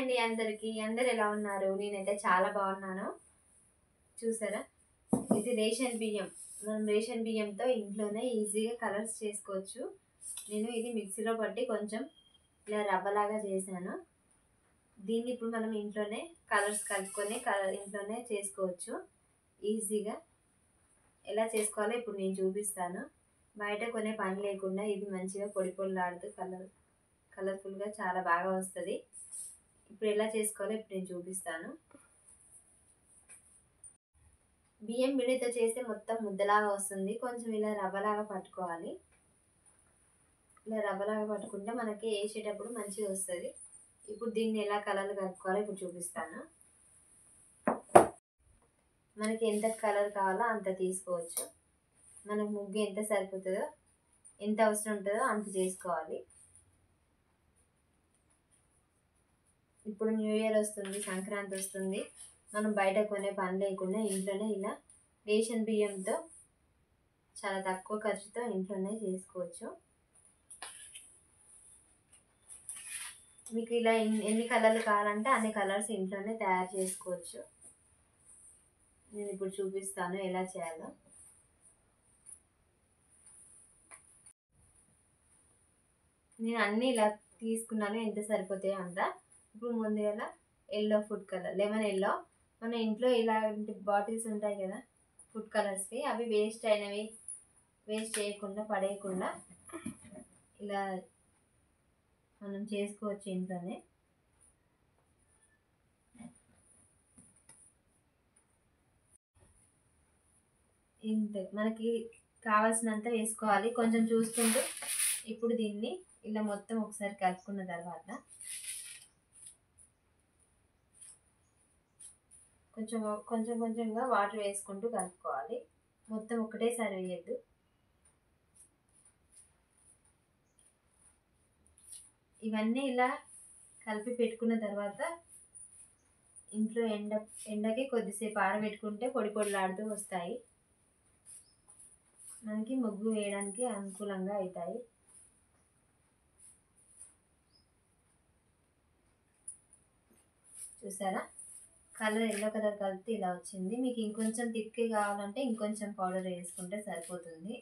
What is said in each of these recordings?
అండి అందరికి. అందరు ఎలా ఉన్నారు? నేనైతే చాలా బాగున్నాను. చూసారా, ఇది రేషన్ బియ్యం. మనం రేషన్ బియ్యంతో ఇంట్లోనే ఈజీగా కలర్స్ చేసుకోవచ్చు. నేను ఇది మిక్సీలో పట్టి కొంచెం ఇలా రవ్వలాగా చేశాను. దీన్ని ఇప్పుడు మనం ఇంట్లోనే కలర్స్ కలుపుకొని ఇంట్లోనే చేసుకోవచ్చు ఈజీగా. ఎలా చేసుకోవాలో ఇప్పుడు నేను చూపిస్తాను. బయట కొనే పని లేకుండా ఇది మంచిగా పొడి పొడిలాడుతూ కలర్ఫుల్గా చాలా బాగా వస్తుంది. ఇప్పుడు ఎలా చేసుకోవాలో ఇప్పుడు నేను చూపిస్తాను. బియ్యం పిండితో చేస్తే మొత్తం ముద్దలాగా వస్తుంది. కొంచెం ఇలా రవ్వలాగా పట్టుకోవాలి. ఇలా రవ్వలాగా పట్టుకుంటే మనకి వేసేటప్పుడు మంచిగా వస్తుంది. ఇప్పుడు దీన్ని ఎలా కలర్లు కలుపుకోవాలో ఇప్పుడు చూపిస్తాను. మనకి ఎంత కలర్ కావాలో అంత తీసుకోవచ్చు. మనకు ముగ్గు ఎంత సరిపోతుందో, ఎంత అవసరం ఉంటుందో అంత చేసుకోవాలి. ఇప్పుడు న్యూ ఇయర్ వస్తుంది, సంక్రాంతి వస్తుంది. మనం బయట కొనే పని లేకుండా ఇంట్లోనే ఇలా రేషన్ బియ్యంతో చాలా తక్కువ ఖర్చుతో ఇంట్లోనే చేసుకోవచ్చు. మీకు ఇలా ఎన్ని కలర్లు కావాలంటే అన్ని కలర్స్ ఇంట్లోనే తయారు చేసుకోవచ్చు. నేను ఇప్పుడు చూపిస్తాను ఎలా చేయాలో. నేను అన్నీ ఇలా తీసుకున్నాను, ఎంత సరిపోతాయో అంత. ఇప్పుడు ముందుగా yellow food colour, lemon yellow. మన ఇంట్లో ఇలాంటి బాటిల్స్ ఉంటాయి కదా ఫుడ్ కలర్స్వి, అవి వేస్ట్ అయినవి వేస్ట్ చేయకుండా పడేయకుండా ఇలా మనం చేసుకోవచ్చు ఇంట్లోనే. ఇంత మనకి కావాల్సినంత వేసుకోవాలి, కొంచెం చూసుకుంటూ. ఇప్పుడు దీన్ని ఇలా మొత్తం ఒకసారి కలుపుకున్న తర్వాత కొంచెంగా వాటర్ వేసుకుంటూ కలుపుకోవాలి. మొత్తం ఒకటేసారి వేయద్దు. ఇవన్నీ ఇలా కలిపి పెట్టుకున్న తర్వాత ఇంట్లో ఎండకి కొద్దిసేపు ఆరబెట్టుకుంటే పొడి పొడిలాడుతూ వస్తాయి. మనకి ముగ్గు వేయడానికి అనుకూలంగా అవుతాయి. చూసారా, కలర్ ఎల్లో కలర్ కలిపితే ఇలా వచ్చింది. మీకు ఇంకొంచెం థిక్ కావాలంటే ఇంకొంచెం పౌడర్ వేసుకుంటే సరిపోతుంది.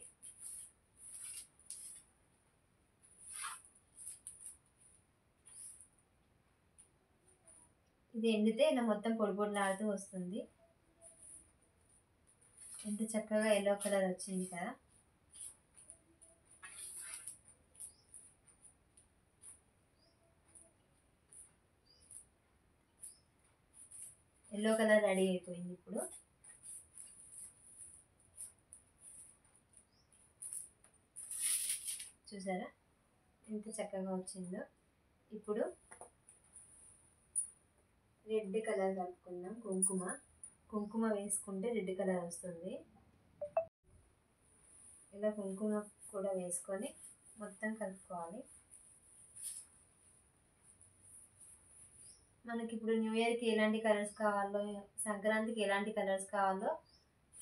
ఇది ఎండితే ఇలా మొత్తం పొడి పొడిలాడుతూ వస్తుంది. ఎంత చక్కగా ఎల్లో కలర్ వచ్చింది కదా. ఎల్లో కలర్ రెడీ అయిపోయింది. ఇప్పుడు చూసారా ఎంత చక్కగా వచ్చిందో. ఇప్పుడు రెడ్ కలర్ కలుపుకుందాం. కుంకుమ వేసుకుంటే రెడ్ కలర్ వస్తుంది. ఇలా కుంకుమ కూడా వేసుకొని మొత్తం కలుపుకోవాలి. మనకి ఇప్పుడు న్యూ ఇయర్కి ఎలాంటి కలర్స్ కావాలో, సంక్రాంతికి ఎలాంటి కలర్స్ కావాలో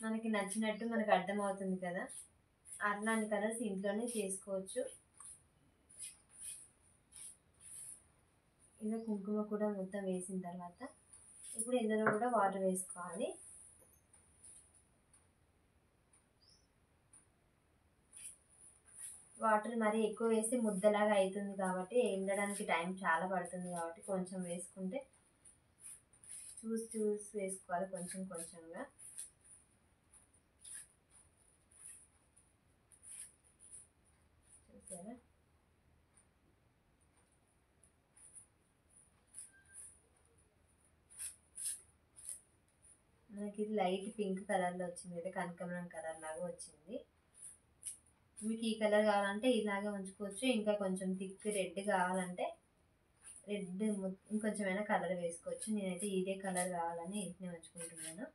మనకి నచ్చినట్టు మనకు అర్థమవుతుంది కదా. అట్లాంటి కలర్స్ ఇంట్లోనే చేసుకోవచ్చు. ఇలా కుంకుమ కూడా మొత్తం వేసిన తర్వాత ఇప్పుడు ఇందులో కూడా వాటర్ వేసుకోవాలి. వాటర్ మరి ఎక్కువ వేసి ముద్దలాగా అవుతుంది కాబట్టి ఎండడానికి టైం చాలా పడుతుంది కాబట్టి కొంచెం వేసుకుంటే చూసి వేసుకోవాలి, కొంచెంగా. చూసారా, మనకి ఇది లైట్ పింక్ కలర్లో వచ్చింది కదా, కనకాంబరం కలర్ లాగా వచ్చింది. మీకు ఈ కలర్ కావాలంటే ఇలాగే ఉంచుకోవచ్చు. ఇంకా కొంచెం థిక్ రెడ్ కావాలంటే రెడ్ ఇంకొంచెమైనా కలర్ వేసుకోవచ్చు. నేనైతే ఇదే కలర్ కావాలని ఇంటిని ఉంచుకుంటున్నాను.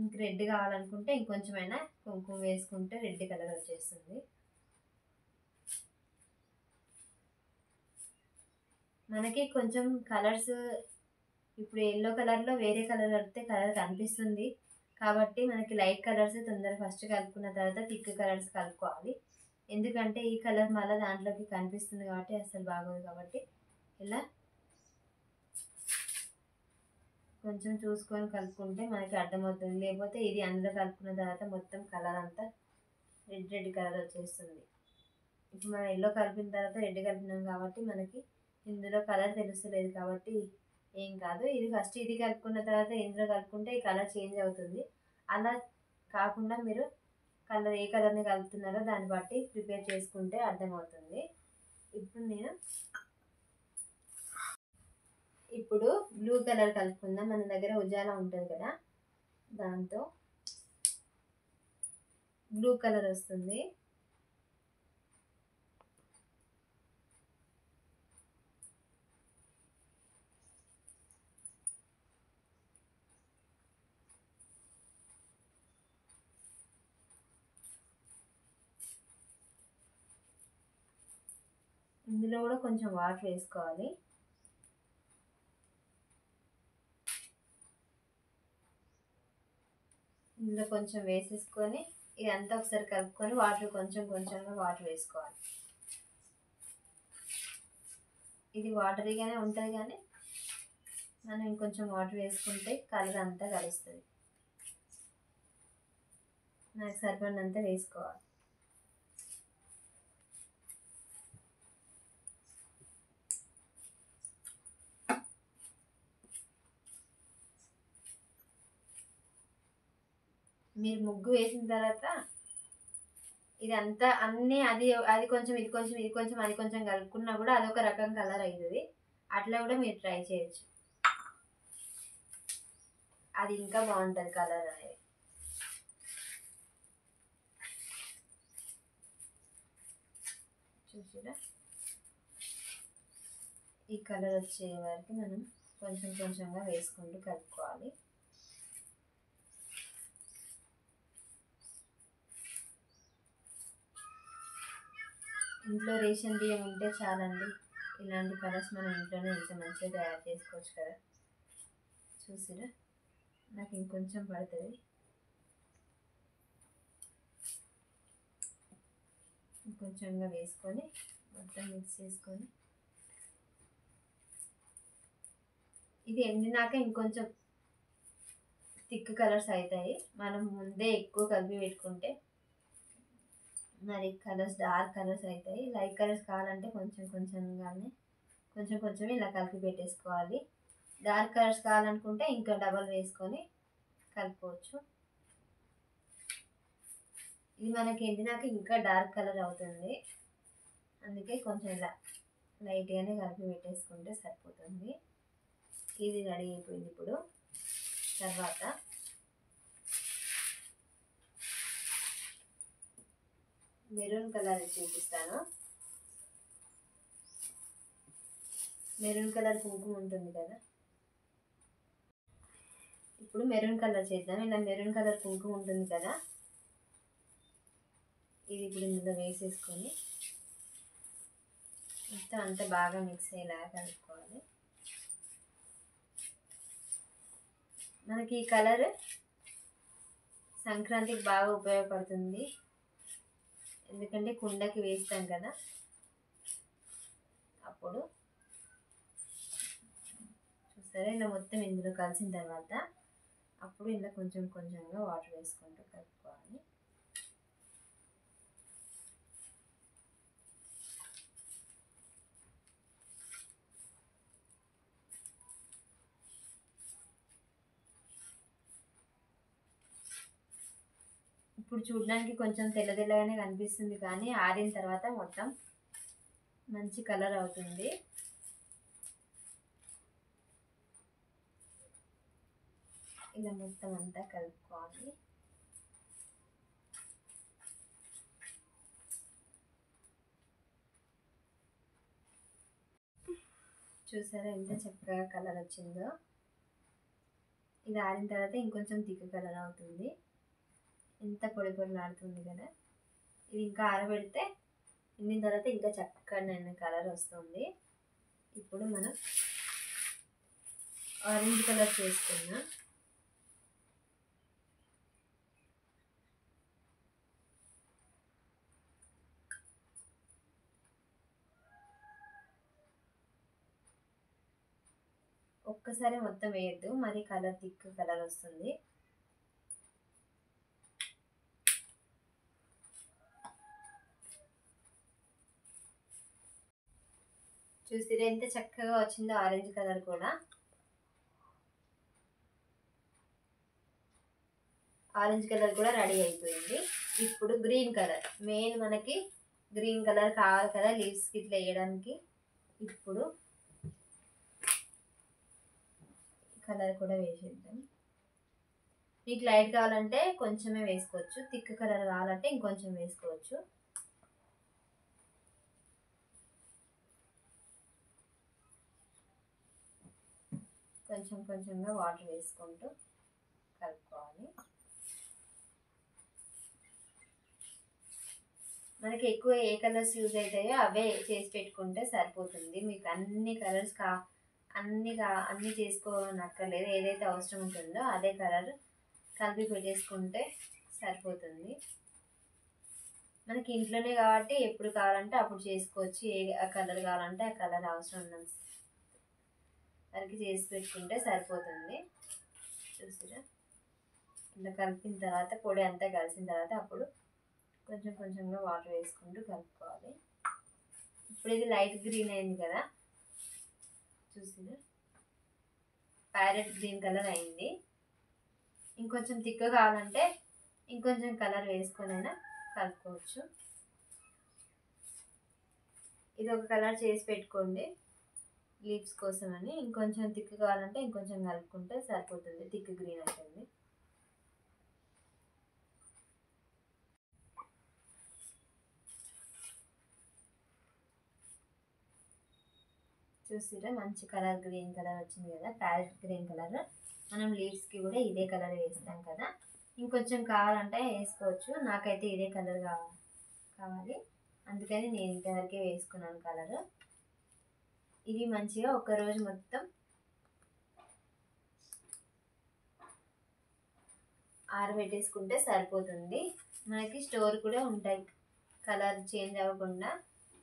ఇంక రెడ్ కావాలనుకుంటే ఇంకొంచెమైనా కుంకుమ వేసుకుంటే రెడ్ కలర్ వచ్చేస్తుంది. మనకి కొంచెం కలర్స్ ఇప్పుడు ఎల్లో కలర్లో వేరే కలర్ కలిపితే కలర్ కనిపిస్తుంది కాబట్టి మనకి లైట్ కలర్స్ తొందరగా ఫస్ట్ కలుపుకున్న తర్వాత థిక్ కలర్స్ కలుపుకోవాలి. ఎందుకంటే ఈ కలర్ మళ్ళీ దాంట్లోకి కనిపిస్తుంది కాబట్టి అసలు బాగోదు. కాబట్టి ఇలా కొంచెం చూసుకొని కలుపుకుంటే మనకి అర్థమవుతుంది. లేకపోతే ఇది అందులో కలుపుకున్న తర్వాత మొత్తం కలర్ అంతా రెడ్ కలర్ వచ్చేస్తుంది. ఇప్పుడు మనం ఎల్లో కలిపిన తర్వాత రెడ్ కలిపినాం కాబట్టి మనకి ఇందులో కలర్ తెలుస్తలేదు కాబట్టి ఏం కాదు. ఇది ఫస్ట్ ఇది కలుపుకున్న తర్వాత ఇందులో కలుపుకుంటే ఈ కలర్ చేంజ్ అవుతుంది. అలా కాకుండా మీరు కలర్ ఏ కలర్ని కలుపుతున్నారో దాన్ని బట్టి ప్రిపేర్ చేసుకుంటే అర్థమవుతుంది. ఇప్పుడు బ్లూ కలర్ కలుపుకుందాం. మన దగ్గర ఉజాలా ఉంటుంది కదా, దాంతో బ్లూ కలర్ వస్తుంది. ఇందులో కూడా కొంచెం వాటర్ వేసుకోవాలి. ఇందులో కొంచెం వేసేసుకొని ఇదంతా ఒకసారి కలుపుకొని వాటర్ కొంచెంగా వాటర్ వేసుకోవాలి. ఇది వాటరీగానే ఉంటుంది కానీ మనం ఇంకొంచెం వాటర్ వేసుకుంటే కలర్ అంతా కలుస్తుంది. నాకు సరిపడినంత వేసుకోవాలి. మీరు ముగ్గు వేసిన తర్వాత ఇదంతా అన్నీ అది అది కొంచెం ఇది కొంచెం ఇది కొంచెం అది కొంచెం కలుపుకున్నా కూడా అదొక రకం కలర్ అవుతుంది. అట్లా కూడా మీరు ట్రై చేయొచ్చు. అది ఇంకా బాగుంటుంది కలర్ అనేది. చూసిరా, ఈ కలర్ వచ్చే వరకు మనం కొంచెంగా వేసుకుంటూ కలుపుకోవాలి. ఇంట్లో రేషన్ బియ్యం ఉంటే చాలండి. ఇలాంటి కలర్స్ మనం ఇంట్లోనే ఎంత మంచిగా తయారు చేసుకోవచ్చు కదా. చూసిరా, నాకు ఇంకొంచెం పడుతుంది. ఇంకొంచెంగా వేసుకొని మొత్తం మిక్స్ చేసుకొని ఇది ఎండినాక ఇంకొంచెం థిక్ కలర్స్ అవుతాయి. మనం ముందే ఎక్కువ కలిపి పెట్టుకుంటే మరి కలర్స్ డార్క్ కలర్స్ అవుతాయి. లైట్ కలర్స్ కావాలంటే కొంచెం ఇలా కలిపి పెట్టేసుకోవాలి. డార్క్ కలర్స్ కావాలనుకుంటే ఇంకా డబల్ వేసుకొని కలుపుకోవచ్చు. ఇది మనకి ఎండినాక ఇంకా డార్క్ కలర్ అవుతుంది. అందుకే కొంచెం ఇలా లైట్గానే కలిపి పెట్టేసుకుంటే సరిపోతుంది. ఇది రెడీ అయిపోయింది. ఇప్పుడు తర్వాత మెరూన్ కలర్ చూపిస్తాను. మెరూన్ కలర్ కుంకుమ ఉంటుంది కదా, ఇప్పుడు మెరూన్ కలర్ చేద్దాం. ఇలా మెరూన్ కలర్ కుంకుమ ఉంటుంది కదా, ఇది ఇప్పుడు ఇందులో వేసేసుకొని మొత్తం అంతా బాగా మిక్స్ అయ్యేలాగా కలుపుకోవాలి. మనకి ఈ కలర్ సంక్రాంతికి బాగా ఉపయోగపడుతుంది. ఎందుకంటే కుండకి వేస్తాం కదా, అప్పుడు చూసారా ఇలా మొత్తం ఇందులో కలిసిన తర్వాత అప్పుడు ఇలా కొంచెంగా వాటర్ వేసుకుంటూ కలుపుకోవాలి. ఇప్పుడు చూడడానికి కొంచెం తెల్లగానే కనిపిస్తుంది కానీ ఆరిన తర్వాత మొత్తం మంచి కలర్ అవుతుంది. ఇలా మొత్తం అంతా కలుపుకోవాలి. చూసారా ఎంత చక్కగా కలర్ వచ్చిందో. ఇది ఆరిన తర్వాత ఇంకొంచెం థిక్ కలర్ అవుతుంది. ఎంత పొడిలాడుతుంది కదా. ఇది ఇంకా ఆరబెడితే ఎండిన తర్వాత ఇంకా చక్కగా కలర్ వస్తుంది. ఇప్పుడు మనం ఆరెంజ్ కలర్ చేసుకున్నాం. ఒక్కసారి మొత్తం వేయద్దు, మరి కలర్ థిక్ కలర్ వస్తుంది. చూసిరా ఎంత చక్కగా వచ్చిందో ఆరెంజ్ కలర్ కూడా. ఆరెంజ్ కలర్ కూడా రెడీ అయిపోయింది. ఇప్పుడు గ్రీన్ కలర్, మెయిన్ మనకి గ్రీన్ కలర్ కావాలి కదా లీవ్స్కి ఇట్లా వేయడానికి. ఇప్పుడు కలర్ కూడా వేసేద్దాం. మీకు లైట్ కావాలంటే కొంచెమే వేసుకోవచ్చు, థిక్ కలర్ కావాలంటే ఇంకొంచెం వేసుకోవచ్చు. కొంచెం కొంచెంగా వాటర్ వేసుకుంటూ కలుపుకోవాలి. మనకి ఎక్కువ ఏ కలర్స్ యూజ్ అవుతాయో అవే చేసి పెట్టుకుంటే సరిపోతుంది. మీకు అన్ని కలర్స్ అన్నీ చేసుకోనక్కర్లేదు. ఏదైతే అవసరం ఉంటుందో అదే కలర్ కలిపి పెట్టేసుకుంటే సరిపోతుంది. మనకి ఇంట్లోనే కాబట్టి ఎప్పుడు కావాలంటే అప్పుడు చేసుకోవచ్చు. ఏ కలర్ కావాలంటే ఆ కలర్ అవసరం ఉన్నంత వరకు చేసి పెట్టుకుంటే సరిపోతుంది. చూసిరా ఇలా కలిపిన తర్వాత పొడి అంతా కలిసిన తర్వాత అప్పుడు కొంచెం కొంచెంగా వాటర్ వేసుకుంటూ కలుపుకోవాలి. ఇప్పుడు ఇది లైట్ గ్రీన్ అయింది కదా, చూసిరా ప్యారెట్ గ్రీన్ కలర్ అయింది. ఇంకొంచెం థిక్ కావాలంటే ఇంకొంచెం కలర్ వేసుకొనైనా కలుపుకోవచ్చు. ఇది ఒక కలర్ చేసి పెట్టుకోండి లీవ్స్ కోసం అని. ఇంకొంచెం థిక్ కావాలంటే ఇంకొంచెం కలుపుకుంటే సరిపోతుంది, థిక్ గ్రీన్ అవుతుంది. చూసిరా మంచి కలర్ గ్రీన్ కలర్ వచ్చింది కదా, ప్యారెట్ గ్రీన్ కలర్. మనం లీవ్స్కి కూడా ఇదే కలర్ వేస్తాం కదా, ఇంకొంచెం కావాలంటే వేసుకోవచ్చు. నాకైతే ఇదే కలర్ కావాలి, అందుకని నేను ఇంతవరకే వేసుకున్నాను కలర్. ఇది మంచిగా ఒకరోజు మొత్తం ఆరబెట్టేసుకుంటే సరిపోతుంది. మనకి స్టోర్ కూడా ఉంటాయి, కలర్ చేంజ్ అవ్వకుండా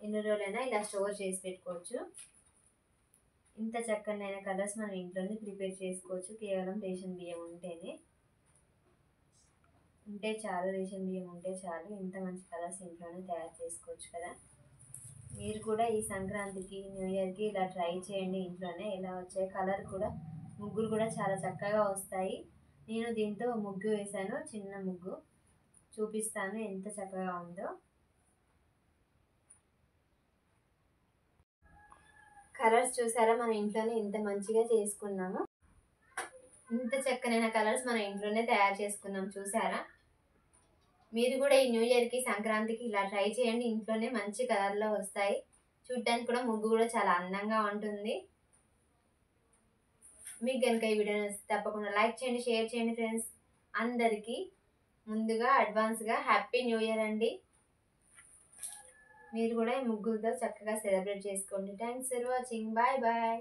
ఎన్ని రోజులైనా ఇలా స్టోర్ చేసి పెట్టుకోవచ్చు. ఇంత చక్కనైన కలర్స్ మనం ఇంట్లోనే ప్రిపేర్ చేసుకోవచ్చు, కేవలం రేషన్ బియ్యం ఉంటే చాలు. రేషన్ బియ్యం ఉంటే చాలు, ఇంత మంచి కలర్స్ ఇంట్లోనే తయారు చేసుకోవచ్చు కదా. మీరు కూడా ఈ సంక్రాంతికి న్యూ ఇయర్కి ఇలా ట్రై చేయండి ఇంట్లోనే. ఎలా వచ్చాయి కలర్ కూడా, ముగ్గులు కూడా చాలా చక్కగా వస్తాయి. నేను దీంతో ముగ్గు వేశాను, చిన్న ముగ్గు చూపిస్తాను ఎంత చక్కగా ఉందో. కలర్స్ చూసారా మన ఇంట్లోనే ఇంత మంచిగా చేసుకున్నాము. ఇంత చక్కనైన కలర్స్ మన ఇంట్లోనే తయారు చేసుకున్నాం చూసారా. మీరు కూడా ఈ న్యూ ఇయర్కి సంక్రాంతికి ఇలా ట్రై చేయండి, ఇంట్లోనే మంచి కలర్లో వస్తాయి. చూడటానికి కూడా ముగ్గు కూడా చాలా అందంగా ఉంటుంది. మీకు కనుక ఈ వీడియో నచ్చితే తప్పకుండా లైక్ చేయండి, షేర్ చేయండి ఫ్రెండ్స్. అందరికీ ముందుగా అడ్వాన్స్గా హ్యాపీ న్యూ ఇయర్ అండి. మీరు కూడా ఈ ముగ్గులతో చక్కగా సెలబ్రేట్ చేసుకోండి. Thanks for watching, bye bye.